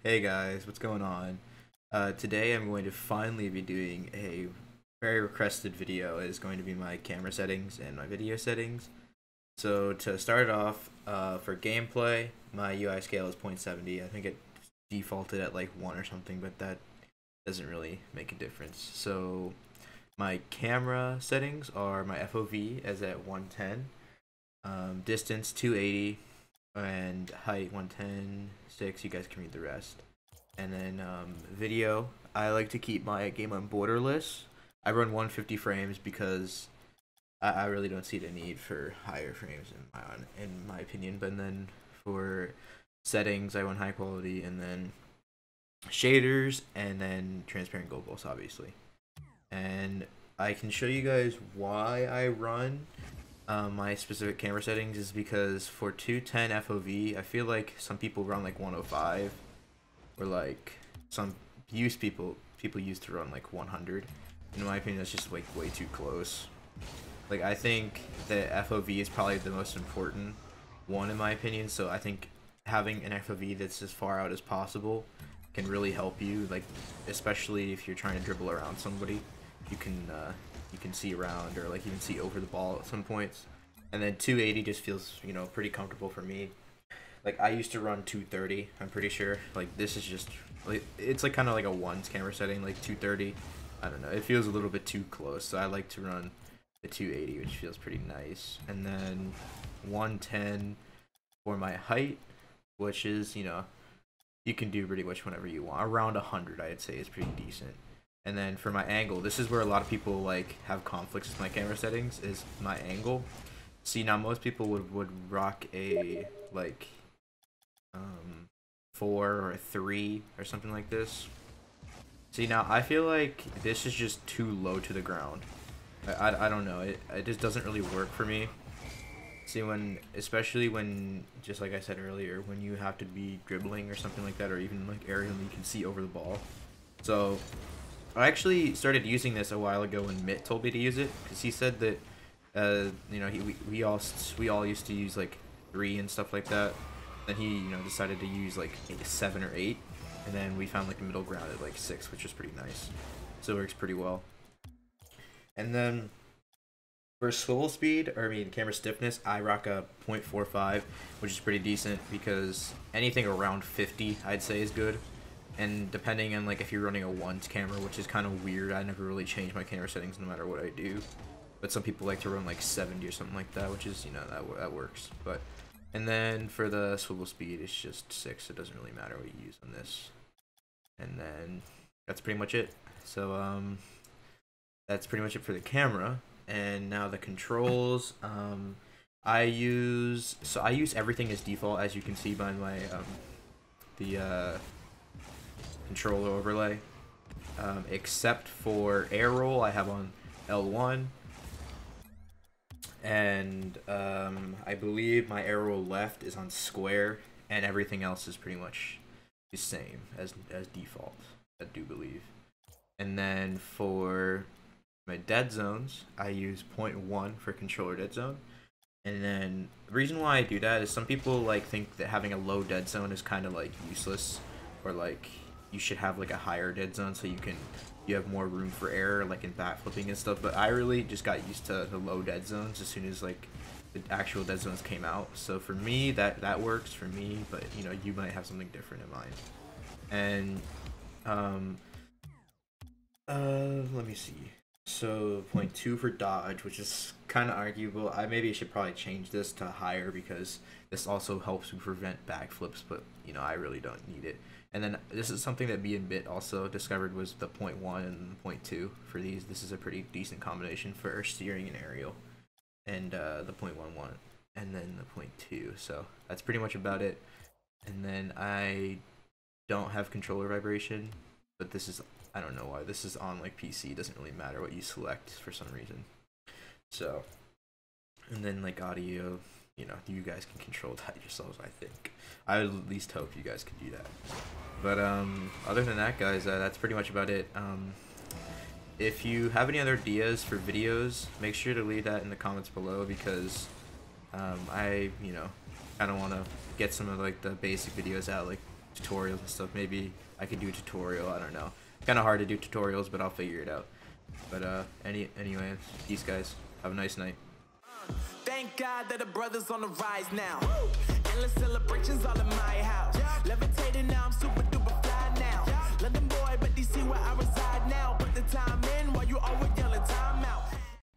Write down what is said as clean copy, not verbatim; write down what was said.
Hey guys, what's going on? Today I'm going to finally be doing a very requested video. It is going to be my camera settings and my video settings. So to start off, for gameplay, my UI scale is 0.70. I think it defaulted at like 1 or something, but that doesn't really make a difference. So my camera settings are my FOV is at 110, distance 280, and height 110, 6. You guys can read the rest. And then video, I like to keep my game on borderless. I run 150 frames because I really don't see the need for higher frames in my opinion. But then for settings, I run high quality, and then shaders, and then transparent gold obviously. And I can show you guys why I run my specific camera settings is because for 210 FOV, I feel like some people run like 105, or like some people used to run like 100. In my opinion, that's just like way too close. Like I think that FOV is probably the most important one in my opinion. So I think having an FOV that's as far out as possible can really help you. Like especially if you're trying to dribble around somebody, you can see around, or like you can see over the ball at some points. And then 280 just feels pretty comfortable for me. Like I used to run 230. I'm pretty sure. Like this is just like it's like kind of like a ones camera setting, like 230. I don't know. It feels a little bit too close, so I like to run the 280, which feels pretty nice. And then 110 for my height, which is you can do pretty much whenever you want. Around 100, I'd say is pretty decent. And then for my angle, this is where a lot of people like have conflicts with my camera settings. Is my angle. See, now most people would rock a like 4 or a 3 or something like this. See, now I feel like this is just too low to the ground. I don't know, it just doesn't really work for me. See, especially when, just like I said earlier, when you have to be dribbling or something like that, or even like aerial, you can see over the ball. So I actually started using this a while ago when Mitt told me to use it, because he said that we all used to use like 3 and stuff like that. Then he decided to use like 7 or 8, and then we found like a middle ground at like 6, which is pretty nice. So it works pretty well. And then for swivel speed, or I mean camera stiffness, I rock a 0.45, which is pretty decent because anything around 50 I'd say is good. And depending on like if you're running a ones camera, which is kind of weird, I never really change my camera settings no matter what I do. But some people like to run like 70 or something like that, which is that works. But and then for the swivel speed, it's just 6. It doesn't really matter what you use on this. And then that's pretty much it. So that's pretty much it for the camera. And now the controls. I use everything as default, as you can see by my the controller overlay. Except for air roll, I have on L1. And I believe my air roll left is on square, and everything else is pretty much the same as default, I do believe. And then for my dead zones, I use 0.1 for controller dead zone. And then the reason why I do that is some people like think that having a low dead zone is kind of like useless, or like you should have like a higher dead zone so you have more room for error, like in backflipping and stuff. But I really just got used to the low dead zones as soon as like the actual dead zones came out. So for me, that works for me. But you might have something different in mind. And let me see. So 0.2 for dodge, which is kind of arguable. I maybe should probably change this to higher because this also helps me prevent backflips. But I really don't need it. And then this is something that me and Bit also discovered, was the 0.1 and 0.2 for these. This is a pretty decent combination for steering and aerial. And the 0.11 and then the 0.2. So that's pretty much about it. And then I don't have controller vibration, but this is, I don't know why, this is on like PC. It doesn't really matter what you select for some reason. So, and then like audio, you guys can control that yourselves, I think. I would at least hope you guys can do that. But other than that, guys, that's pretty much about it. If you have any other ideas for videos, make sure to leave that in the comments below, because I kind of want to get some of like the basic videos out, like tutorials and stuff. Maybe I could do a tutorial. I don't know. Kind of hard to do tutorials, but I'll figure it out. But anyway, peace, guys. Have a nice night. Thank God that the brothers on the rise now. Endless celebrations all in my house. Levitating now, I'm super duper.